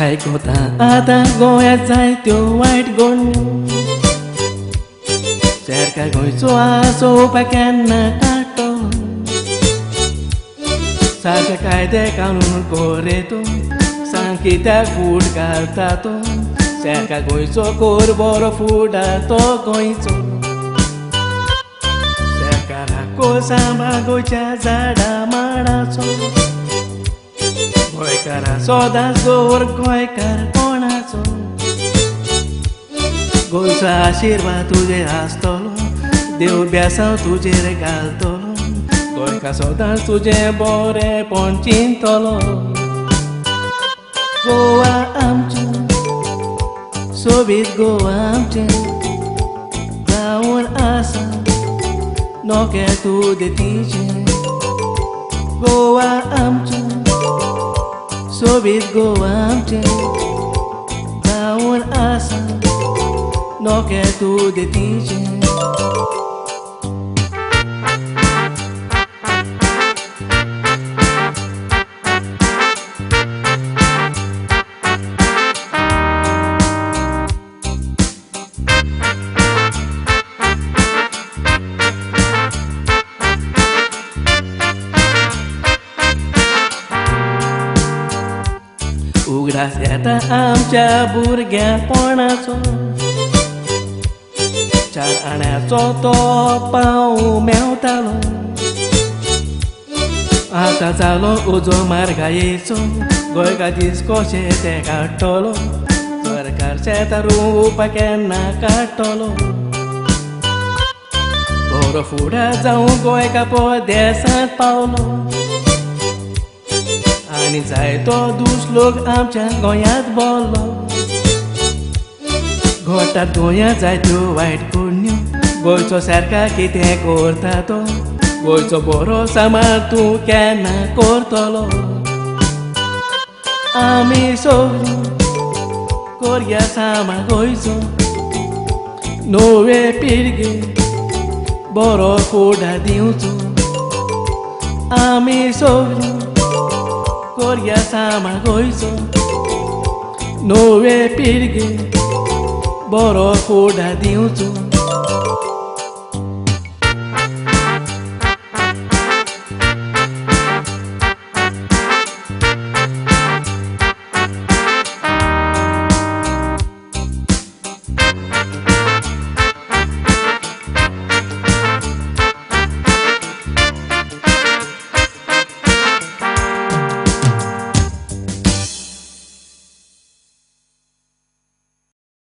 आयकोता आतां गोंयांत जायत्यो वायट घडण्यो सरकार गोंयचो आसोवपाक केन्ना काडटलो सारके कायदे कानून कोरे तूं सांग कित्याक फूट घालता तो सरकार गोंयचो कोर बरो फूट तो गोंयचो सरकाराको सांबाळ गोंयच्या झाडा माडाचो गोंयकारां सदांच दवर गोंयकार कोणाचो गोंयचो आशिर्वाद तुजेर आसतलो देव बेसांव तुजेर घालतलो गोंयकार सदांच तुजें बरेंपण चिंतलो गोवा आमचें सोबीत गोवा आमचें जावन आसा नोके तूं देतीचें गोवा आमचें सोबीत गोवा आमचें जावन आसा नोके तूं देतीचें उगडास येता आमच्या भुरग्यापणाचो चार आण्याचो तो पांव मेवतालो आतां जालो उजो म्हारगायेचो गोंयकार दीस कशे ते काडटलो सरकार शेतां रोवपाक केन्ना काडटलो बरो फुडार जावं गोंयकार परदेसांत पावलो आनी जायतो दूस लोक आमच्या गोंयांत भोल्लो घडटात गोंयांत जायत्यो वायट घडण्यो गोंयचो सरकार कितें करता तो गोंयचो बरो सांबाळ तूं केन्ना करतलो आमी सगळीं करया सांबाळ गोंयचो नवे पिळगे बरो फुडार दिवचो आमी सगळीं करया सांबाळ गोंयचो नवे पिळगे बरो फुडार दिवचो